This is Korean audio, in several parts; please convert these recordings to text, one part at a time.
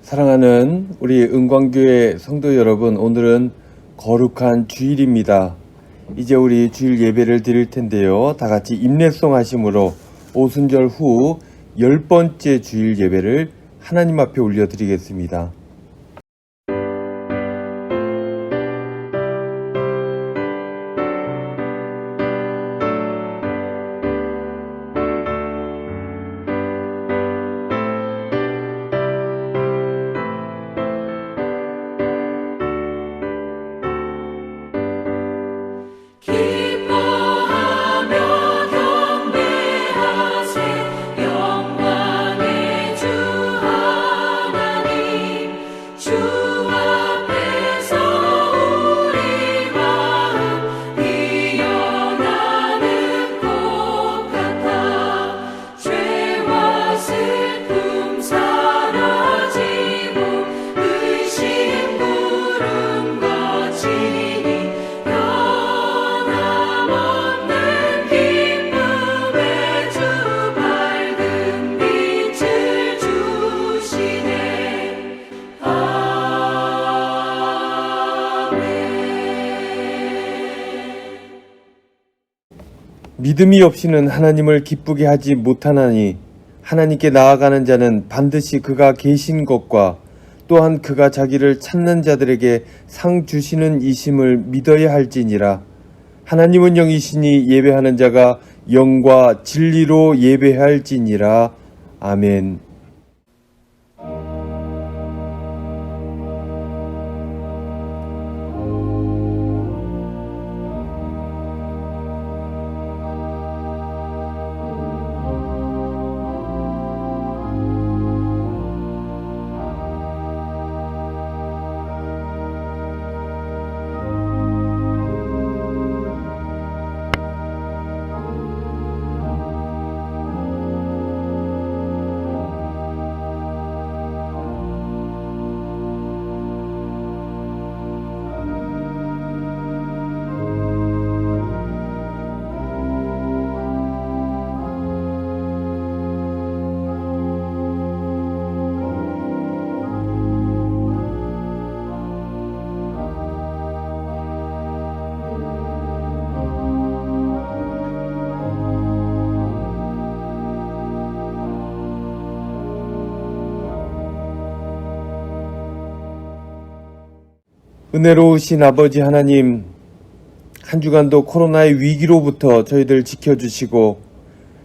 사랑하는 우리 은광교회 성도 여러분, 오늘은 거룩한 주일입니다. 이제 우리 주일 예배를 드릴 텐데요. 다 같이 임례송 하심으로 오순절 후 10번째 주일 예배를 하나님 앞에 올려드리겠습니다. 믿음이 없이는 하나님을 기쁘게 하지 못하나니 하나님께 나아가는 자는 반드시 그가 계신 것과 또한 그가 자기를 찾는 자들에게 상 주시는 이심을 믿어야 할지니라. 하나님은 영이시니 예배하는 자가 영과 진리로 예배할지니라. 아멘. 은혜로우신 아버지 하나님, 한 주간도 코로나의 위기로부터 저희들 지켜주시고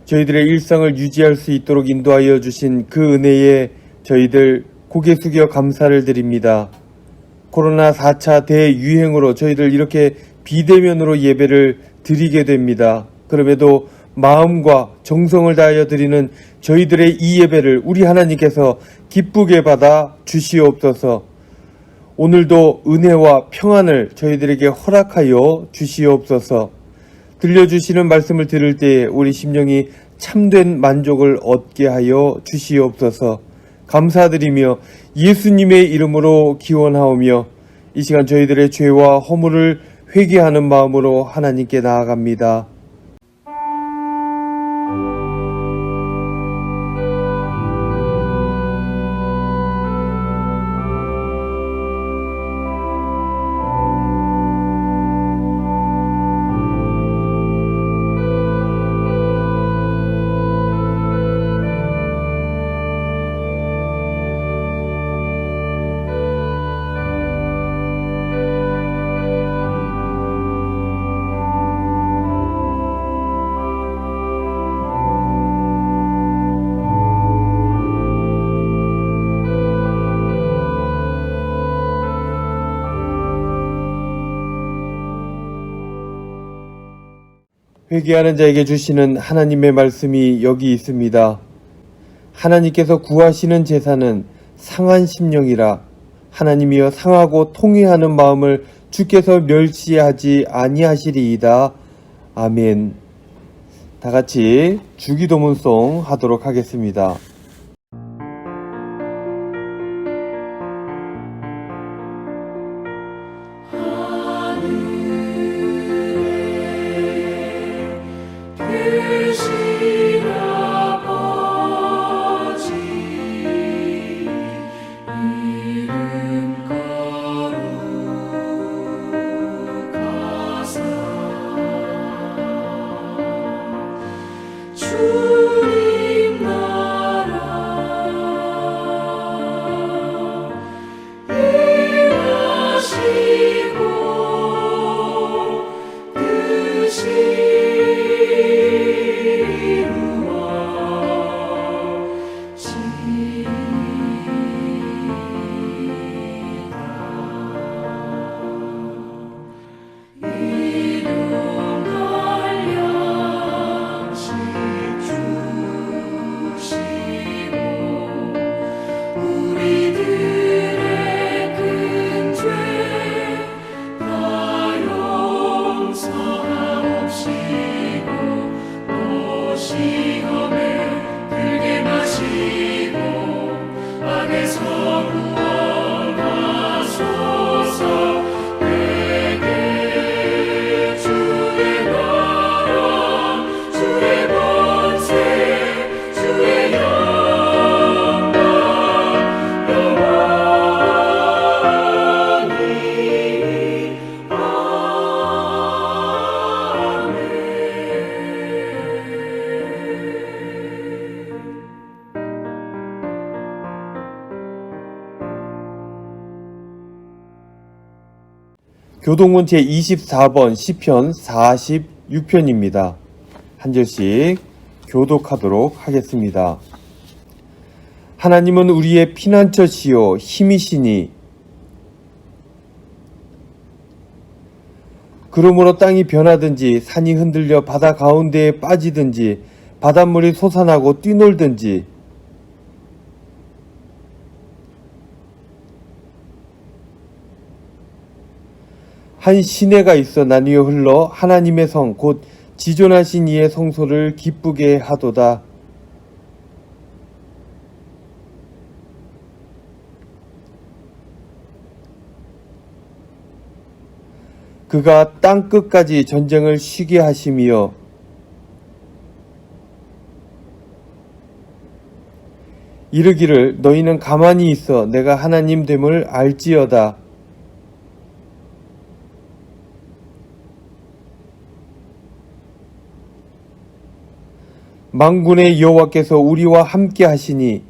저희들의 일상을 유지할 수 있도록 인도하여 주신 그 은혜에 저희들 고개 숙여 감사를 드립니다. 코로나 4차 대유행으로 저희들 이렇게 비대면으로 예배를 드리게 됩니다. 그럼에도 마음과 정성을 다하여 드리는 저희들의 이 예배를 우리 하나님께서 기쁘게 받아 주시옵소서. 오늘도 은혜와 평안을 저희들에게 허락하여 주시옵소서. 들려주시는 말씀을 들을 때에 우리 심령이 참된 만족을 얻게 하여 주시옵소서. 감사드리며 예수님의 이름으로 기원하오며 이 시간 저희들의 죄와 허물을 회개하는 마음으로 하나님께 나아갑니다. 회개하는 자에게 주시는 하나님의 말씀이 여기 있습니다. 하나님께서 구하시는 제사는 상한 심령이라. 하나님이여 상하고 통회하는 마음을 주께서 멸시하지 아니하시리이다. 아멘. 다 같이 주기도문송 하도록 하겠습니다. 아버지 교동은 제24번 시편 46편입니다. 한 절씩 교독하도록 하겠습니다. 하나님은 우리의 피난처시요 힘이시니 그러므로 땅이 변하든지 산이 흔들려 바다 가운데에 빠지든지 바닷물이 솟아나고 뛰놀든지 한 시내가 있어 나뉘어 흘러 하나님의 성 곧 지존하신 이의 성소를 기쁘게 하도다. 그가 땅 끝까지 전쟁을 쉬게 하심이여 이르기를 너희는 가만히 있어 내가 하나님 됨을 알지어다. 만군의 여호와께서 우리와 함께 하시니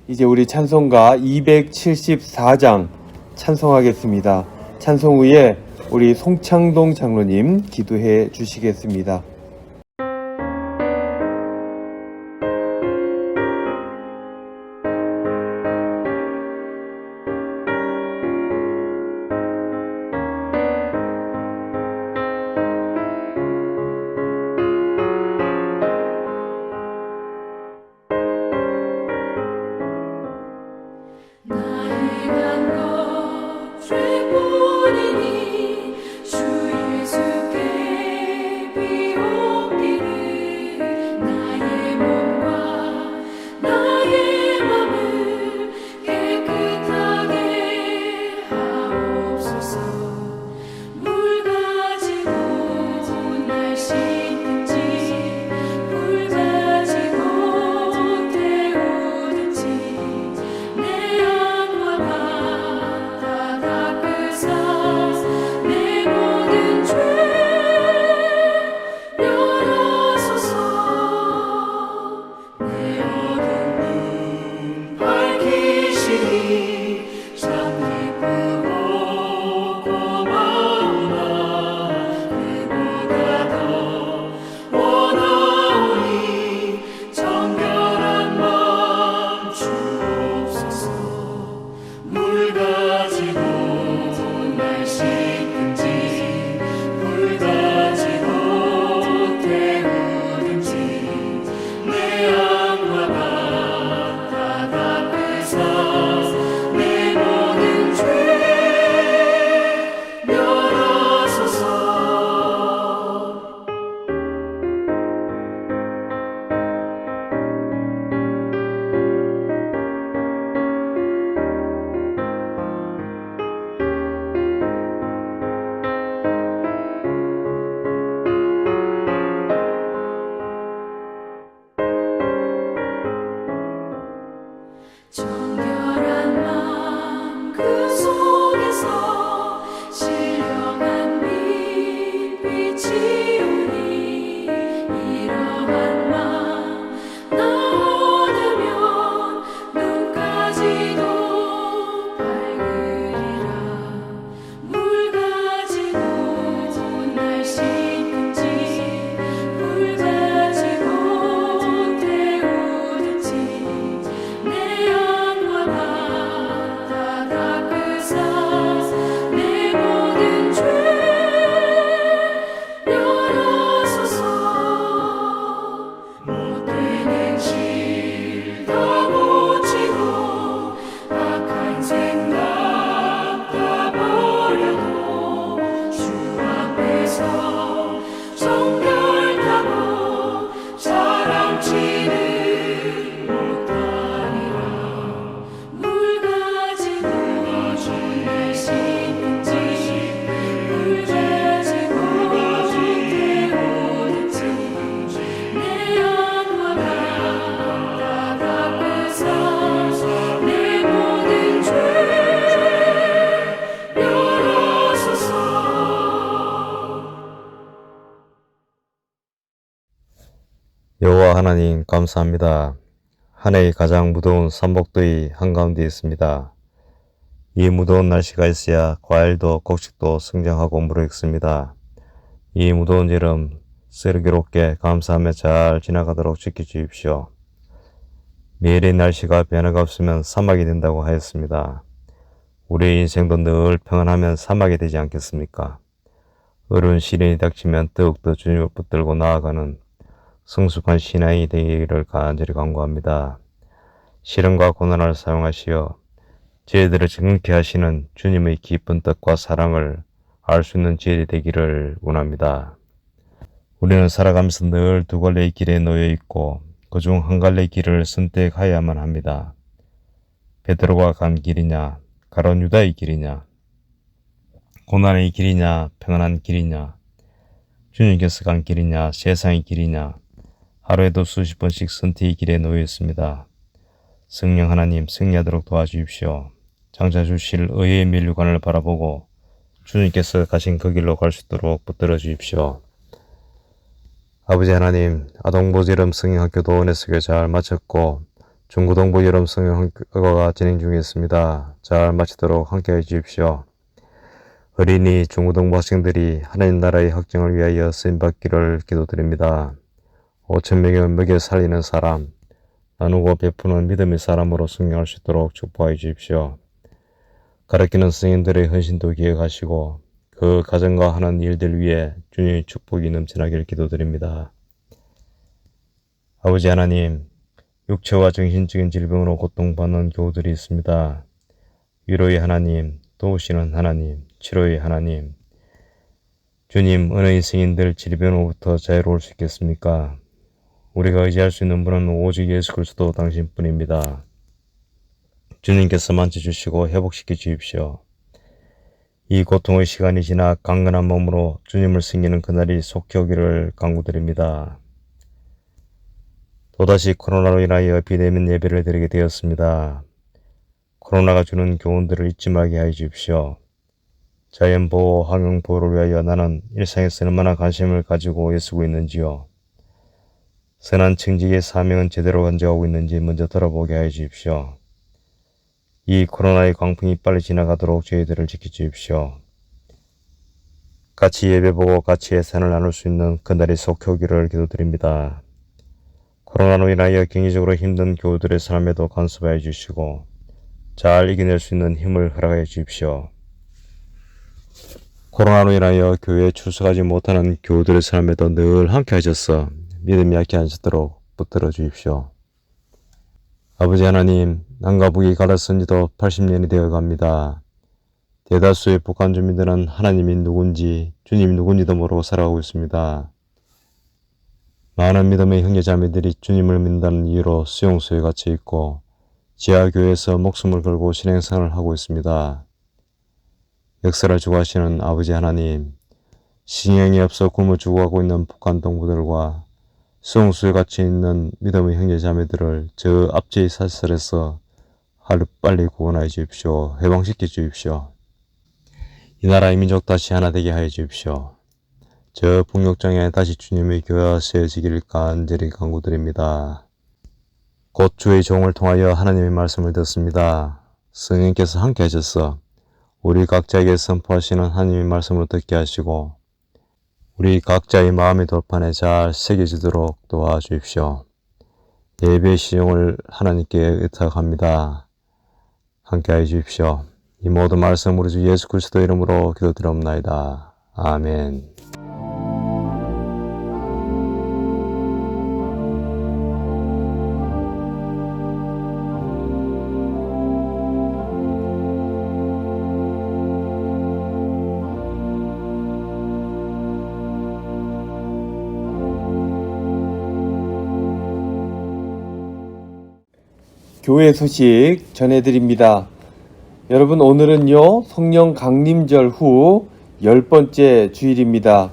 이제 우리 찬송가 274장 찬송하겠습니다. 찬송 후에 우리 송창동 장로님 기도해 주시겠습니다. 여호와 하나님 감사합니다. 한 해의 가장 무더운 삼복더위 한가운데 있습니다. 이 무더운 날씨가 있어야 과일도 곡식도 성장하고 무르익습니다. 이 무더운 여름 슬기롭게 감사하며 잘 지나가도록 지켜주십시오. 매일의 날씨가 변화가 없으면 사막이 된다고 하였습니다. 우리의 인생도 늘 평안하면 사막이 되지 않겠습니까? 어려운 시련이 닥치면 더욱더 주님을 붙들고 나아가는 성숙한 신앙이 되기를 간절히 간구합니다. 시련과 고난을 사용하시어 저희들을 정케 하시는 주님의 깊은 뜻과 사랑을 알 수 있는 지혜이 되기를 원합니다. 우리는 살아가면서 늘 두 갈래의 길에 놓여 있고 그중 한 갈래의 길을 선택하여야만 합니다. 베드로가 간 길이냐, 가룟 유다의 길이냐, 고난의 길이냐, 평안한 길이냐, 주님께서 간 길이냐, 세상의 길이냐, 하루에도 수십 번씩 선택의 길에 놓여 있습니다. 성령 하나님 승리하도록 도와주십시오. 장차 주실 의의 면류관을 바라보고 주님께서 가신 그 길로 갈 수 있도록 붙들어 주십시오. 아버지 하나님, 아동보지 여름 성령학교도 은혜스교 잘 마쳤고 중고등부 여름 성령학교가 진행 중에 있습니다. 잘 마치도록 함께해 주십시오. 어린이 중고등부 학생들이 하나님 나라의 확정을 위하여 쓰임받기를 기도드립니다. 5,000명을 먹여 살리는 사람, 나누고 베푸는 믿음의 사람으로 성령할 수 있도록 축복하여 주십시오. 가르치는 선생님들의 헌신도 기억하시고 그 가정과 하는 일들 위에 주님의 축복이 넘쳐나기를 기도드립니다. 아버지 하나님, 육체와 정신적인 질병으로 고통받는 교우들이 있습니다. 위로의 하나님, 도우시는 하나님, 치료의 하나님, 주님, 은혜의 승인들 질병으로부터 자유로울 수 있겠습니까? 우리가 의지할 수 있는 분은 오직 예수 그리스도 당신뿐입니다. 주님께서 만져주시고 회복시켜 주십시오. 이 고통의 시간이 지나 강건한 몸으로 주님을 섬기는 그날이 속히 오기를 간구드립니다. 또다시 코로나로 인하여 비대면 예배를 드리게 되었습니다. 코로나가 주는 교훈들을 잊지 말게 하여 주십시오. 자연보호, 환경보호를 위하여 나는 일상에서 얼마나 관심을 가지고 애쓰고 있는지요. 선한 청지기의 사명은 제대로 간직하고 있는지 먼저 돌아보게 하여 주십시오. 이 코로나의 광풍이 빨리 지나가도록 저희들을 지켜주십시오. 같이 예배보고 같이 예산을 나눌 수 있는 그날이 속히 오기를 기도드립니다. 코로나로 인하여 경제적으로 힘든 교우들의 삶에도 간섭하여 주시고 잘 이겨낼 수 있는 힘을 허락하여 주십시오. 코로나로 인하여 교회에 출석하지 못하는 교우들의 삶에도 늘 함께 하셔서 믿음이 약해 하시도록 붙들어 주십시오. 아버지 하나님, 남과 북이 갈라선 지도 80년이 되어 갑니다. 대다수의 북한 주민들은 하나님이 누군지, 주님이 누군지도 모르고 살아가고 있습니다. 많은 믿음의 형제자매들이 주님을 믿는다는 이유로 수용소에 갇혀 있고 지하교회에서 목숨을 걸고 신행생활을 하고 있습니다. 역사를 주관하시는 아버지 하나님, 신형이 없어 굶어 죽어가고 있는 북한 동부들과 수용소에 갇혀 있는 믿음의 형제자매들을 저 압제의 사슬에서 하루빨리 구원하여 주십시오. 해방시켜 주십시오. 이 나라의 민족 다시 하나 되게 하여 주십시오. 저 북녘장에 다시 주님의 교회가 세워지기를 간절히 간구드립니다. 곧 주의 종을 통하여 하나님의 말씀을 듣습니다. 성령께서 함께 하셔서 우리 각자에게 선포하시는 하나님의 말씀을 듣게 하시고 우리 각자의 마음의 돌판에 잘 새겨지도록 도와주십시오. 예배의 시종을 하나님께 의탁합니다. 함께하여 주십시오. 이 모든 말씀 우리 주 예수 그리스도 이름으로 기도드리옵나이다. 아멘. 교회 소식 전해드립니다. 여러분, 오늘은요 성령 강림절 후 10번째 주일입니다.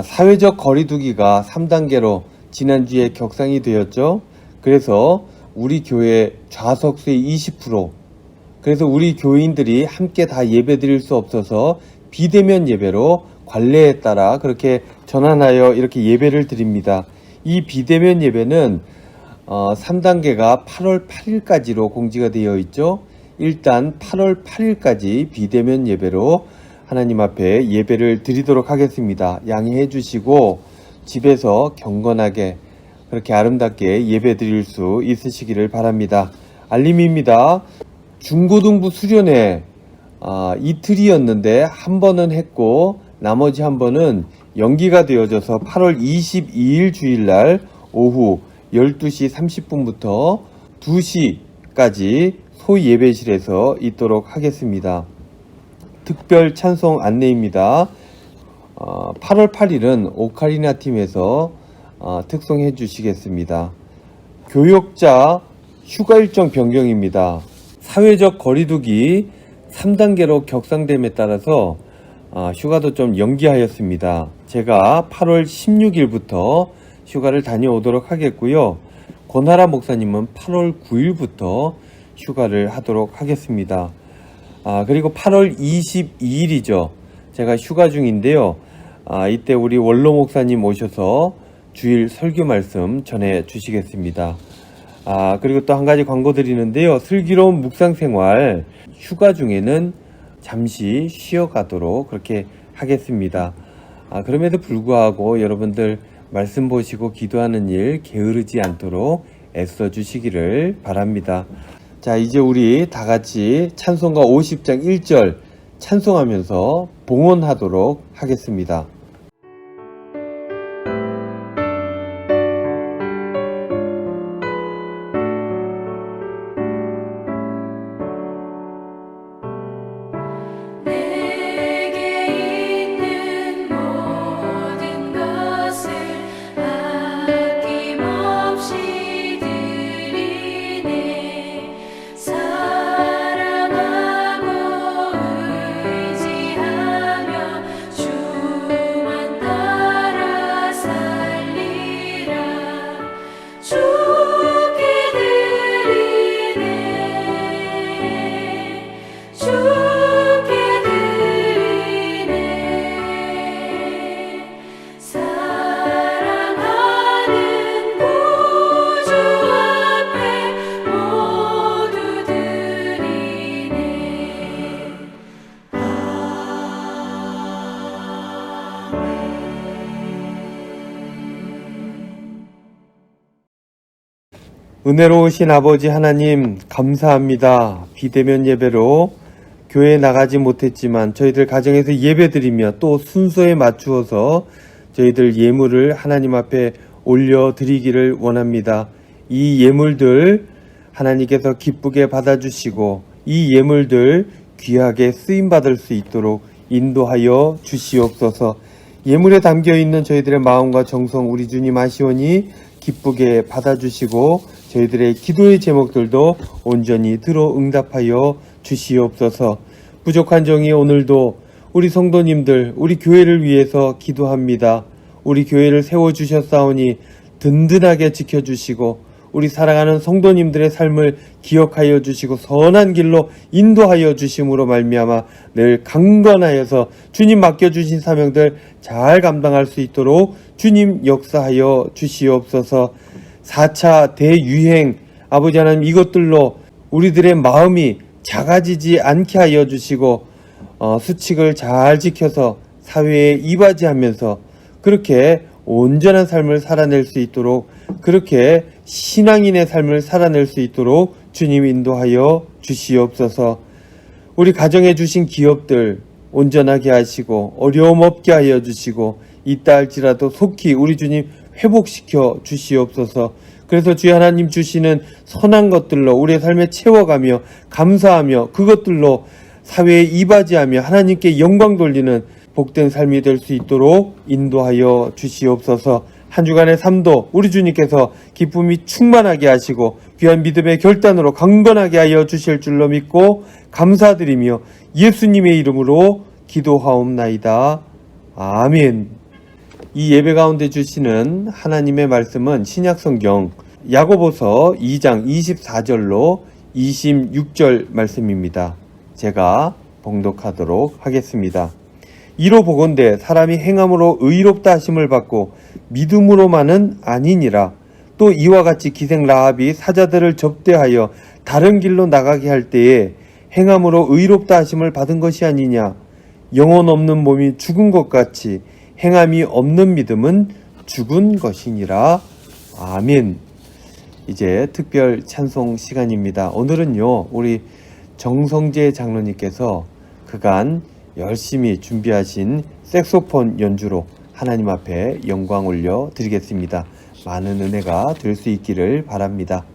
사회적 거리두기가 3단계로 지난주에 격상이 되었죠. 그래서 우리 교회 좌석수의 20%, 그래서 우리 교인들이 함께 다 예배 드릴 수 없어서 비대면 예배로 관례에 따라 그렇게 전환하여 이렇게 예배를 드립니다. 이 비대면 예배는 3단계가 8월 8일까지로 공지가 되어 있죠. 일단 8월 8일까지 비대면 예배로 하나님 앞에 예배를 드리도록 하겠습니다. 양해해 주시고 집에서 경건하게 그렇게 아름답게 예배 드릴 수 있으시기를 바랍니다. 알림입니다. 중고등부 수련회 이틀이었는데 한 번은 했고 나머지 한 번은 연기가 되어져서 8월 22일 주일날 오후 12시 30분부터 2시까지 소예배실에서 있도록 하겠습니다. 특별 찬송 안내입니다. 8월 8일은 오카리나 팀에서 특송해 주시겠습니다. 교역자 휴가 일정 변경입니다. 사회적 거리두기 3단계로 격상됨에 따라서 휴가도 좀 연기하였습니다. 제가 8월 16일부터 휴가를 다녀오도록 하겠고요. 권하라 목사님은 8월 9일부터 휴가를 하도록 하겠습니다. 그리고 8월 22일이죠. 제가 휴가 중인데요. 이때 우리 원로 목사님 오셔서 주일 설교 말씀 전해 주시겠습니다. 그리고 또 한 가지 광고 드리는데요. 슬기로운 묵상생활 휴가 중에는 잠시 쉬어가도록 그렇게 하겠습니다. 그럼에도 불구하고 여러분들 말씀 보시고 기도하는 일 게으르지 않도록 애써 주시기를 바랍니다. 자, 이제 우리 다 같이 찬송가 50장 1절 찬송하면서 봉헌하도록 하겠습니다. 은혜로우신 아버지 하나님 감사합니다. 비대면 예배로 교회에 나가지 못했지만 저희들 가정에서 예배드리며 또 순서에 맞추어서 저희들 예물을 하나님 앞에 올려드리기를 원합니다. 이 예물들 하나님께서 기쁘게 받아주시고 이 예물들 귀하게 쓰임받을 수 있도록 인도하여 주시옵소서. 예물에 담겨있는 저희들의 마음과 정성 우리 주님 아시오니 기쁘게 받아주시고 저희들의 기도의 제목들도 온전히 들어 응답하여 주시옵소서. 부족한 정의 오늘도 우리 성도님들 우리 교회를 위해서 기도합니다. 우리 교회를 세워주셨사오니 든든하게 지켜주시고 우리 사랑하는 성도님들의 삶을 기억하여 주시고 선한 길로 인도하여 주심으로 말미암아 늘 강건하여서 주님 맡겨주신 사명들 잘 감당할 수 있도록 주님 역사하여 주시옵소서. 4차 대유행 아버지 하나님 이것들로 우리들의 마음이 작아지지 않게 하여 주시고 수칙을 잘 지켜서 사회에 이바지하면서 그렇게 온전한 삶을 살아낼 수 있도록 그렇게 신앙인의 삶을 살아낼 수 있도록 주님 인도하여 주시옵소서. 우리 가정에 주신 기업들 온전하게 하시고 어려움 없게 하여 주시고 있다 할지라도 속히 우리 주님 회복시켜 주시옵소서. 그래서 주의 하나님 주시는 선한 것들로 우리의 삶에 채워가며 감사하며 그것들로 사회에 이바지하며 하나님께 영광 돌리는 복된 삶이 될 수 있도록 인도하여 주시옵소서. 한 주간의 삶도 우리 주님께서 기쁨이 충만하게 하시고 귀한 믿음의 결단으로 강건하게 하여 주실 줄로 믿고 감사드리며 예수님의 이름으로 기도하옵나이다. 아멘. 이 예배 가운데 주시는 하나님의 말씀은 신약성경 야고보서 2장 24절로 26절 말씀입니다. 제가 봉독하도록 하겠습니다. 이로 보건대 사람이 행함으로 의롭다 하심을 받고 믿음으로만은 아니니라. 또 이와 같이 기생 라합이 사자들을 접대하여 다른 길로 나가게 할 때에 행함으로 의롭다 하심을 받은 것이 아니냐. 영혼 없는 몸이 죽은 것 같이 행함이 없는 믿음은 죽은 것이니라. 아멘. 이제 특별 찬송 시간입니다. 오늘은요, 우리 정성재 장로님께서 그간 열심히 준비하신 색소폰 연주로 하나님 앞에 영광 올려 드리겠습니다. 많은 은혜가 될 수 있기를 바랍니다.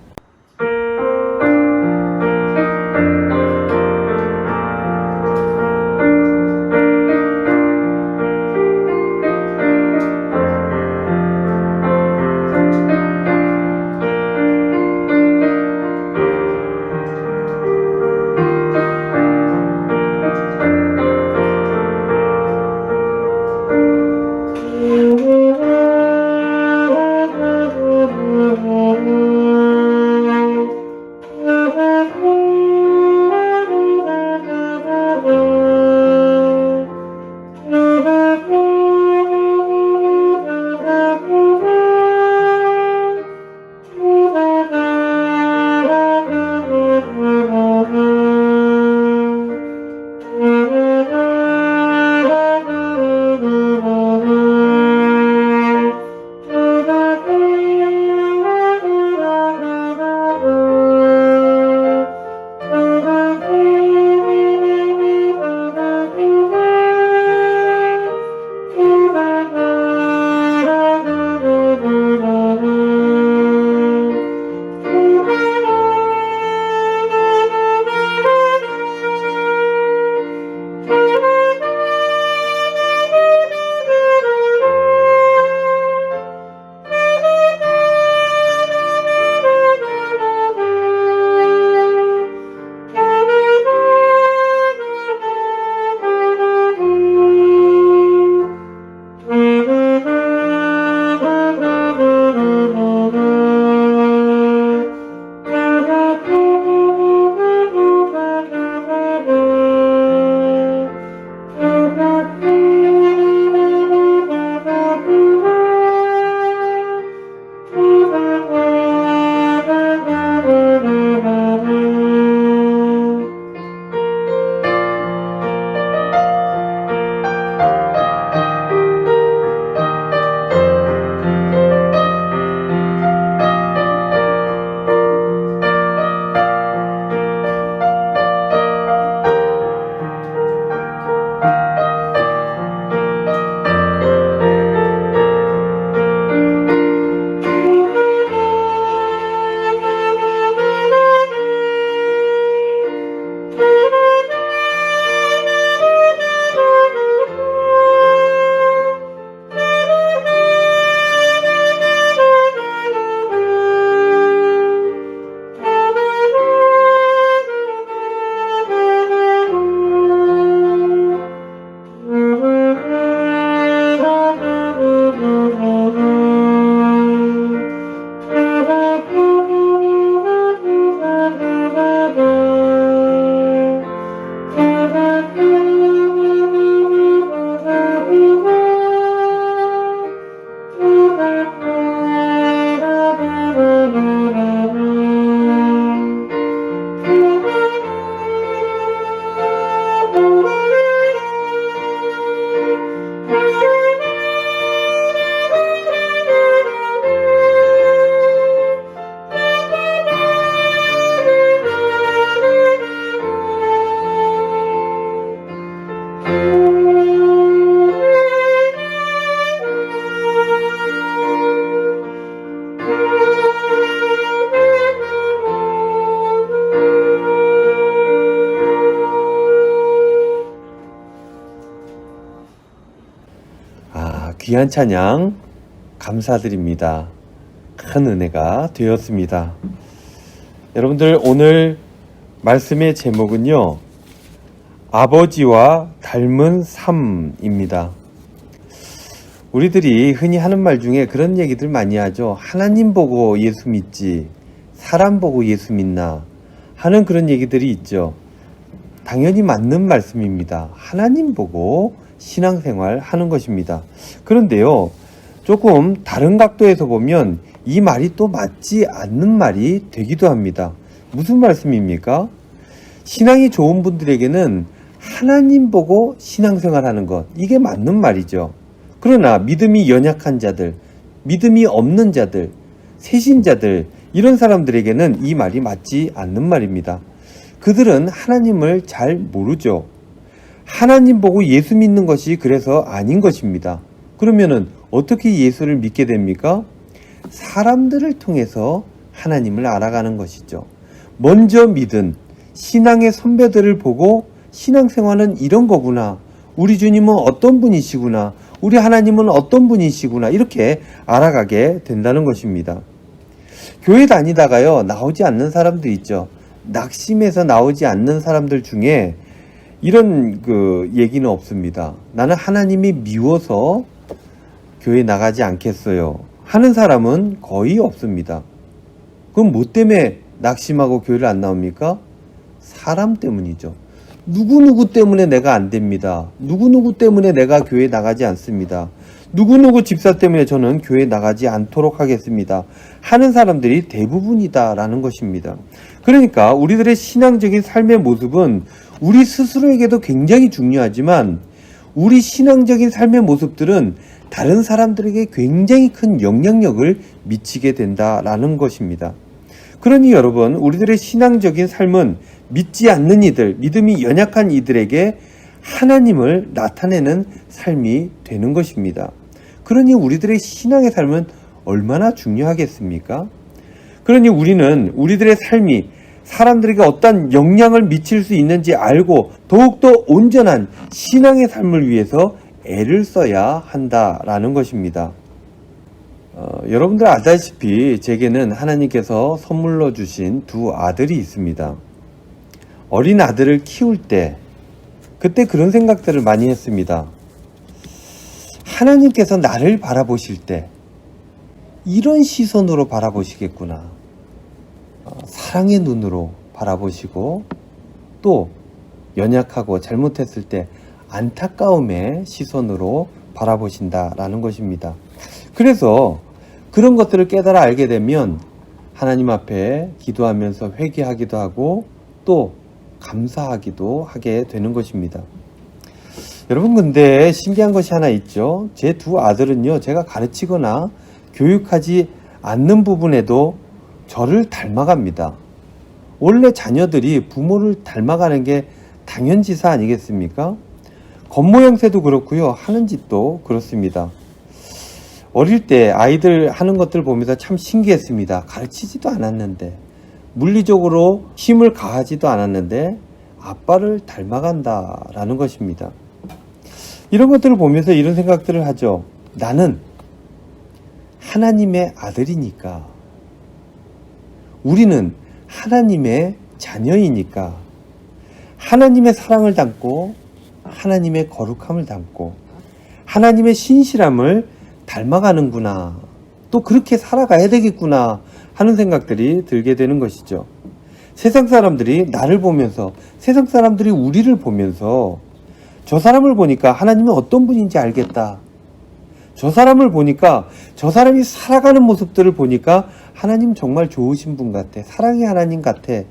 귀한 찬양 감사드립니다. 큰 은혜가 되었습니다. 여러분들, 오늘 말씀의 제목은요, 아버지와 닮은 삶입니다. 우리들이 흔히 하는 말 중에 그런 얘기들 많이 하죠. 하나님 보고 예수 믿지, 사람 보고 예수 믿나 하는 그런 얘기들이 있죠. 당연히 맞는 말씀입니다. 하나님 보고 신앙생활 하는 것입니다. 그런데요, 조금 다른 각도에서 보면 이 말이 또 맞지 않는 말이 되기도 합니다. 무슨 말씀입니까? 신앙이 좋은 분들에게는 하나님 보고 신앙생활 하는 것, 이게 맞는 말이죠. 그러나 믿음이 연약한 자들, 믿음이 없는 자들, 세신자들, 이런 사람들에게는 이 말이 맞지 않는 말입니다. 그들은 하나님을 잘 모르죠. 하나님 보고 예수 믿는 것이 그래서 아닌 것입니다. 그러면은 어떻게 예수를 믿게 됩니까? 사람들을 통해서 하나님을 알아가는 것이죠. 먼저 믿은 신앙의 선배들을 보고 신앙생활은 이런 거구나. 우리 주님은 어떤 분이시구나. 우리 하나님은 어떤 분이시구나. 이렇게 알아가게 된다는 것입니다. 교회 다니다가요, 나오지 않는 사람들 있죠. 낙심해서 나오지 않는 사람들 중에 이런 얘기는 없습니다. 나는 하나님이 미워서 교회 나가지 않겠어요 하는 사람은 거의 없습니다. 그럼 뭐 때문에 낙심하고 교회를 안 나옵니까? 사람 때문이죠. 누구누구 때문에 내가 안 됩니다. 누구누구 때문에 내가 교회 나가지 않습니다. 누구누구 집사 때문에 저는 교회 나가지 않도록 하겠습니다 하는 사람들이 대부분이다라는 것입니다. 그러니까 우리들의 신앙적인 삶의 모습은 우리 스스로에게도 굉장히 중요하지만 우리 신앙적인 삶의 모습들은 다른 사람들에게 굉장히 큰 영향력을 미치게 된다라는 것입니다. 그러니 여러분, 우리들의 신앙적인 삶은 믿지 않는 이들, 믿음이 연약한 이들에게 하나님을 나타내는 삶이 되는 것입니다. 그러니 우리들의 신앙의 삶은 얼마나 중요하겠습니까? 그러니 우리는 우리들의 삶이 사람들에게 어떤 영향을 미칠 수 있는지 알고 더욱더 온전한 신앙의 삶을 위해서 애를 써야 한다라는 것입니다. 여러분들 알다시피 제게는 하나님께서 선물로 주신 두 아들이 있습니다. 어린 아들을 키울 때 그때 그런 생각들을 많이 했습니다. 하나님께서 나를 바라보실 때 이런 시선으로 바라보시겠구나. 사랑의 눈으로 바라보시고 또 연약하고 잘못했을 때 안타까움의 시선으로 바라보신다라는 것입니다. 그래서 그런 것들을 깨달아 알게 되면 하나님 앞에 기도하면서 회개하기도 하고 또 감사하기도 하게 되는 것입니다. 여러분, 근데 신기한 것이 하나 있죠. 제 두 아들은요, 제가 가르치거나 교육하지 않는 부분에도 저를 닮아갑니다. 원래 자녀들이 부모를 닮아가는 게 당연지사 아니겠습니까? 겉모양새도 그렇고요, 하는 짓도 그렇습니다. 어릴 때 아이들 하는 것들 보면서 참 신기했습니다. 가르치지도 않았는데, 물리적으로 힘을 가하지도 않았는데 아빠를 닮아간다라는 것입니다. 이런 것들을 보면서 이런 생각들을 하죠. 나는 하나님의 아들이니까, 우리는 하나님의 자녀이니까 하나님의 사랑을 담고 하나님의 거룩함을 담고 하나님의 신실함을 닮아가는구나, 또 그렇게 살아가야 되겠구나 하는 생각들이 들게 되는 것이죠. 세상 사람들이 나를 보면서, 세상 사람들이 우리를 보면서 저 사람을 보니까 하나님이 어떤 분인지 알겠다. 저 사람을 보니까, 저 사람이 살아가는 모습들을 보니까 하나님 정말 좋으신 분 같아, 사랑의 하나님 같아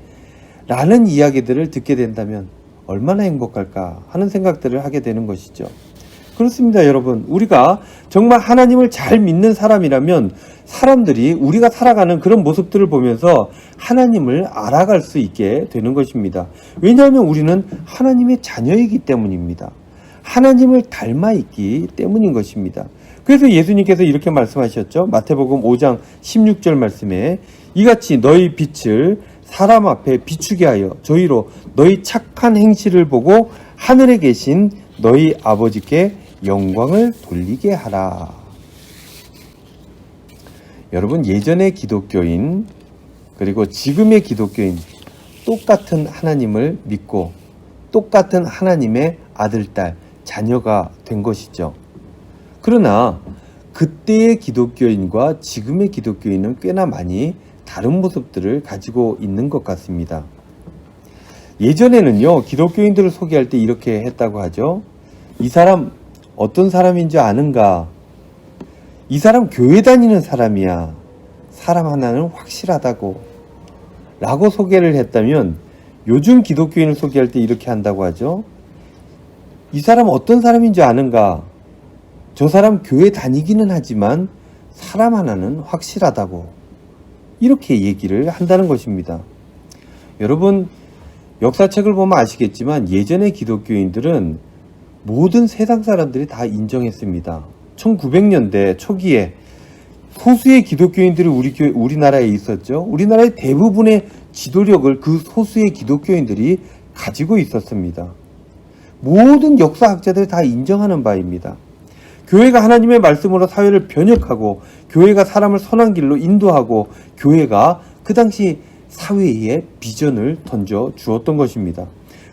라는 이야기들을 듣게 된다면 얼마나 행복할까 하는 생각들을 하게 되는 것이죠. 그렇습니다, 여러분. 우리가 정말 하나님을 잘 믿는 사람이라면 사람들이 우리가 살아가는 그런 모습들을 보면서 하나님을 알아갈 수 있게 되는 것입니다. 왜냐하면 우리는 하나님의 자녀이기 때문입니다. 하나님을 닮아 있기 때문인 것입니다. 그래서 예수님께서 이렇게 말씀하셨죠. 마태복음 5장 16절 말씀에 이같이 너희 빛을 사람 앞에 비추게 하여 저희로 너희 착한 행실을 보고 하늘에 계신 너희 아버지께 영광을 돌리게 하라. 여러분, 예전의 기독교인 그리고 지금의 기독교인 똑같은 하나님을 믿고 똑같은 하나님의 아들, 딸, 자녀가 된 것이죠. 그러나 그때의 기독교인과 지금의 기독교인은 꽤나 많이 다른 모습들을 가지고 있는 것 같습니다. 예전에는요, 기독교인들을 소개할 때 이렇게 했다고 하죠. 이 사람 어떤 사람인 줄 아는가? 이 사람 교회 다니는 사람이야. 사람 하나는 확실하다고 라고 소개를 했다면, 요즘 기독교인을 소개할 때 이렇게 한다고 하죠. 이 사람 어떤 사람인지 아는가? 저 사람 교회 다니기는 하지만 사람 하나는 확실하다고, 이렇게 얘기를 한다는 것입니다. 여러분, 역사책을 보면 아시겠지만 예전의 기독교인들은 모든 세상 사람들이 다 인정했습니다. 1900년대 초기에 소수의 기독교인들이 우리나라에 있었죠. 우리나라의 대부분의 지도력을 그 소수의 기독교인들이 가지고 있었습니다. 모든 역사학자들이 다 인정하는 바입니다. 교회가 하나님의 말씀으로 사회를 변혁하고, 교회가 사람을 선한 길로 인도하고, 교회가 그 당시 사회에 비전을 던져 주었던 것입니다.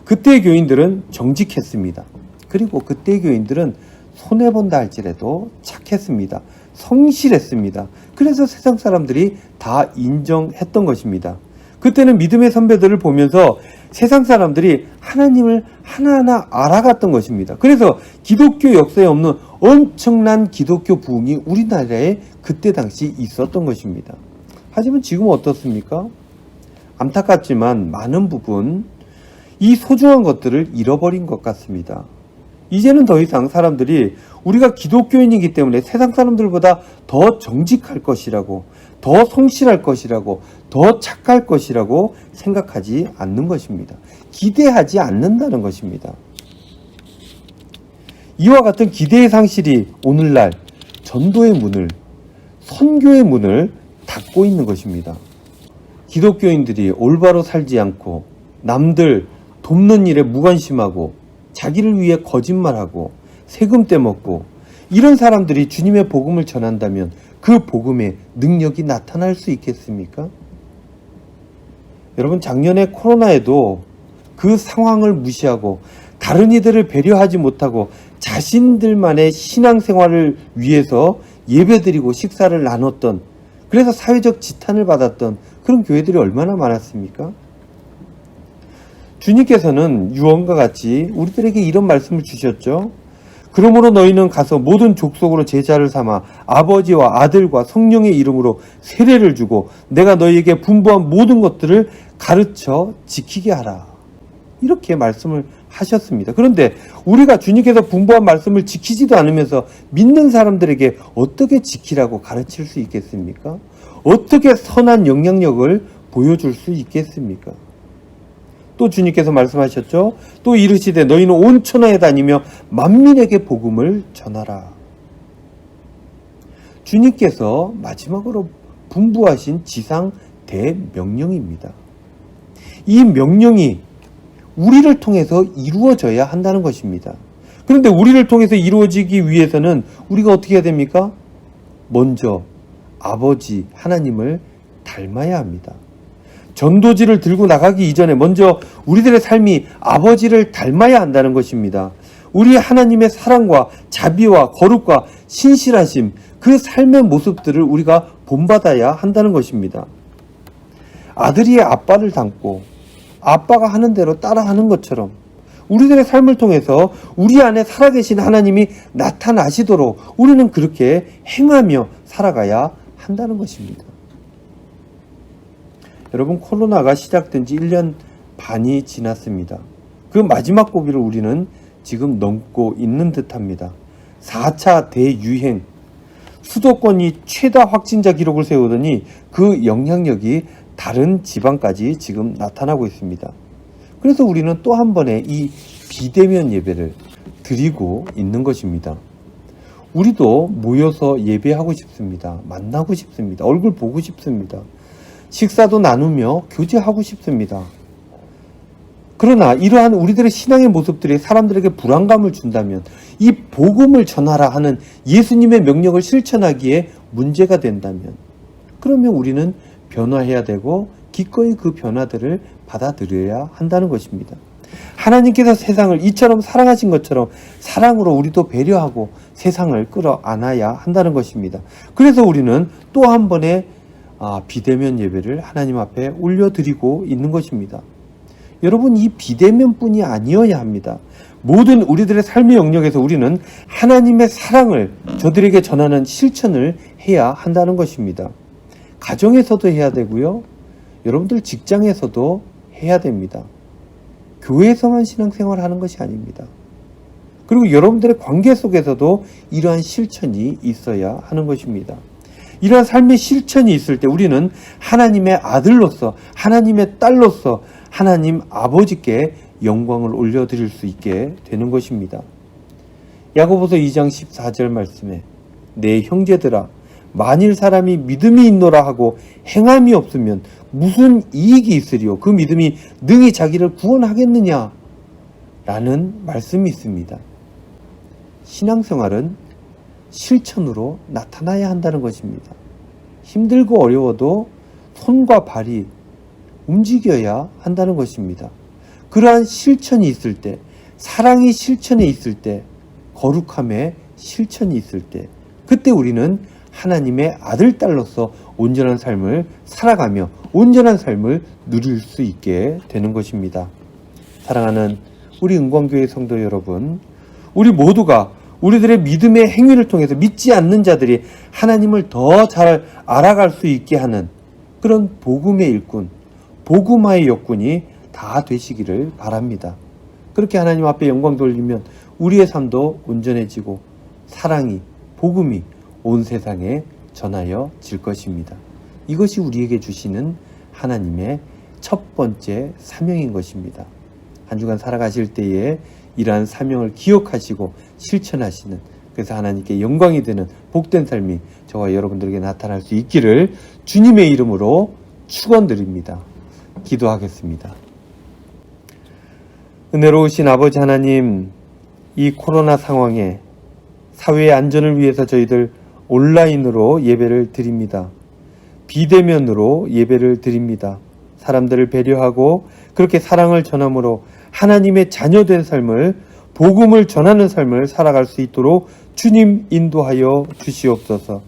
그때의 교인들은 정직했습니다. 그리고 그때의 교인들은 손해본다 할지라도 착했습니다. 성실했습니다. 그래서 세상 사람들이 다 인정했던 것입니다. 그때는 믿음의 선배들을 보면서 세상 사람들이 하나님을 하나하나 알아갔던 것입니다. 그래서 기독교 역사에 없는 엄청난 기독교 부흥이 우리나라에 그때 당시 있었던 것입니다. 하지만 지금 어떻습니까? 안타깝지만 많은 부분 이 소중한 것들을 잃어버린 것 같습니다. 이제는 더 이상 사람들이 우리가 기독교인이기 때문에 세상 사람들보다 더 정직할 것이라고, 더 성실할 것이라고, 더 착할 것이라고 생각하지 않는 것입니다. 기대하지 않는다는 것입니다. 이와 같은 기대의 상실이 오늘날 전도의 문을, 선교의 문을 닫고 있는 것입니다. 기독교인들이 올바로 살지 않고 남들 돕는 일에 무관심하고 자기를 위해 거짓말하고 세금 떼먹고, 이런 사람들이 주님의 복음을 전한다면 그 복음의 능력이 나타날 수 있겠습니까? 여러분, 작년에 코로나에도 그 상황을 무시하고 다른 이들을 배려하지 못하고 자신들만의 신앙생활을 위해서 예배드리고 식사를 나눴던, 그래서 사회적 지탄을 받았던 그런 교회들이 얼마나 많았습니까? 주님께서는 유언과 같이 우리들에게 이런 말씀을 주셨죠. 그러므로 너희는 가서 모든 족속으로 제자를 삼아 아버지와 아들과 성령의 이름으로 세례를 주고 내가 너희에게 분부한 모든 것들을 가르쳐 지키게 하라. 이렇게 말씀을 하셨습니다. 그런데 우리가 주님께서 분부한 말씀을 지키지도 않으면서 믿는 사람들에게 어떻게 지키라고 가르칠 수 있겠습니까? 어떻게 선한 영향력을 보여줄 수 있겠습니까? 또 주님께서 말씀하셨죠. 또 이르시되 너희는 온 천하에 다니며 만민에게 복음을 전하라. 주님께서 마지막으로 분부하신 지상 대명령입니다. 이 명령이 우리를 통해서 이루어져야 한다는 것입니다. 그런데 우리를 통해서 이루어지기 위해서는 우리가 어떻게 해야 됩니까? 먼저 아버지 하나님을 닮아야 합니다. 전도지를 들고 나가기 이전에 먼저 우리들의 삶이 아버지를 닮아야 한다는 것입니다. 우리 하나님의 사랑과 자비와 거룩과 신실하심, 그 삶의 모습들을 우리가 본받아야 한다는 것입니다. 아들이 아빠를 닮고 아빠가 하는 대로 따라하는 것처럼 우리들의 삶을 통해서 우리 안에 살아계신 하나님이 나타나시도록 우리는 그렇게 행하며 살아가야 한다는 것입니다. 여러분, 코로나가 시작된 지 1년 반이 지났습니다. 그 마지막 고비를 우리는 지금 넘고 있는 듯합니다. 4차 대유행, 수도권이 최다 확진자 기록을 세우더니 그 영향력이 다른 지방까지 지금 나타나고 있습니다. 그래서 우리는 또 한 번의 이 비대면 예배를 드리고 있는 것입니다. 우리도 모여서 예배하고 싶습니다. 만나고 싶습니다. 얼굴 보고 싶습니다. 식사도 나누며 교제하고 싶습니다. 그러나 이러한 우리들의 신앙의 모습들이 사람들에게 불안감을 준다면, 이 복음을 전하라 하는 예수님의 명령을 실천하기에 문제가 된다면, 그러면 우리는 변화해야 되고 기꺼이 그 변화들을 받아들여야 한다는 것입니다. 하나님께서 세상을 이처럼 사랑하신 것처럼 사랑으로 우리도 배려하고 세상을 끌어안아야 한다는 것입니다. 그래서 우리는 또 한 번의 비대면 예배를 하나님 앞에 올려드리고 있는 것입니다. 여러분, 이 비대면뿐이 아니어야 합니다. 모든 우리들의 삶의 영역에서 우리는 하나님의 사랑을 저들에게 전하는 실천을 해야 한다는 것입니다. 가정에서도 해야 되고요. 여러분들 직장에서도 해야 됩니다. 교회에서만 신앙생활 하는 것이 아닙니다. 그리고 여러분들의 관계 속에서도 이러한 실천이 있어야 하는 것입니다. 이러한 삶의 실천이 있을 때 우리는 하나님의 아들로서, 하나님의 딸로서 하나님 아버지께 영광을 올려드릴 수 있게 되는 것입니다. 야고보서 2장 14절 말씀에 내 형제들아 만일 사람이 믿음이 있노라 하고 행함이 없으면 무슨 이익이 있으리요? 그 믿음이 능히 자기를 구원하겠느냐? 라는 말씀이 있습니다. 신앙생활은 실천으로 나타나야 한다는 것입니다. 힘들고 어려워도 손과 발이 움직여야 한다는 것입니다. 그러한 실천이 있을 때, 사랑이 실천에 있을 때, 거룩함의 실천이 있을 때, 그때 우리는 하나님의 아들, 딸로서 온전한 삶을 살아가며 온전한 삶을 누릴 수 있게 되는 것입니다. 사랑하는 우리 은광교회 성도 여러분, 우리 모두가 우리들의 믿음의 행위를 통해서 믿지 않는 자들이 하나님을 더 잘 알아갈 수 있게 하는 그런 복음의 일꾼, 복음화의 역군이 다 되시기를 바랍니다. 그렇게 하나님 앞에 영광 돌리면 우리의 삶도 온전해지고 사랑이, 복음이 온 세상에 전하여 질 것입니다. 이것이 우리에게 주시는 하나님의 첫 번째 사명인 것입니다. 한 주간 살아가실 때에 이러한 사명을 기억하시고 실천하시는, 그래서 하나님께 영광이 되는 복된 삶이 저와 여러분들에게 나타날 수 있기를 주님의 이름으로 축원드립니다. 기도하겠습니다. 은혜로우신 아버지 하나님, 이 코로나 상황에 사회의 안전을 위해서 저희들 온라인으로 예배를 드립니다. 비대면으로 예배를 드립니다. 사람들을 배려하고 그렇게 사랑을 전함으로 하나님의 자녀된 삶을, 복음을 전하는 삶을 살아갈 수 있도록 주님 인도하여 주시옵소서.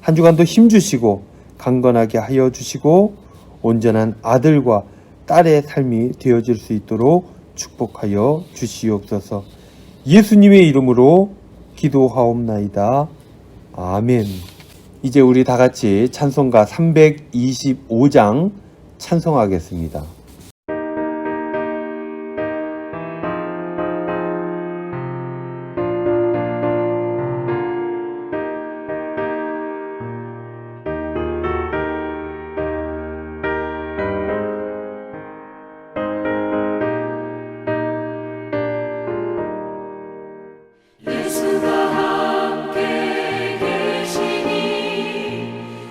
한 주간도 힘주시고 강건하게 하여 주시고 온전한 아들과 딸의 삶이 되어질 수 있도록 축복하여 주시옵소서. 예수님의 이름으로 기도하옵나이다. 아멘. 이제 우리 다 같이 찬송가 325장 찬송하겠습니다.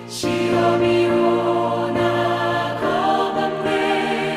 시험이 오나 겁없네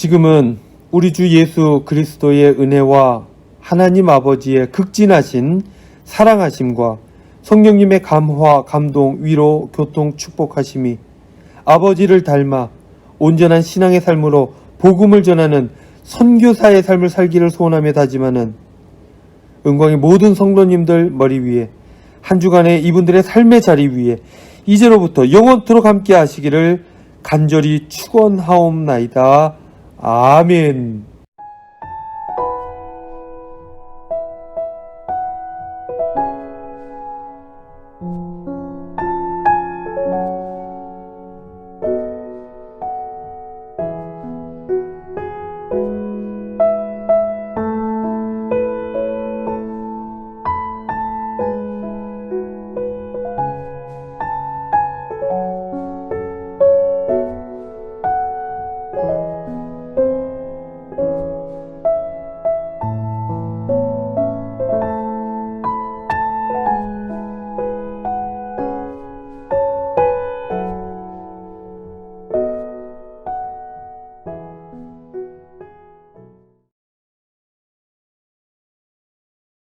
지금은 우리 주 예수 그리스도의 은혜와 하나님 아버지의 극진하신 사랑하심과 성령님의 감화, 감동, 위로, 교통, 축복하심이 아버지를 닮아 온전한 신앙의 삶으로 복음을 전하는 선교사의 삶을 살기를 소원하며 다짐하는 은광의 모든 성도님들 머리 위에 한 주간의 이분들의 삶의 자리 위에 이제로부터 영원토록 함께 하시기를 간절히 축원하옵나이다. 아멘.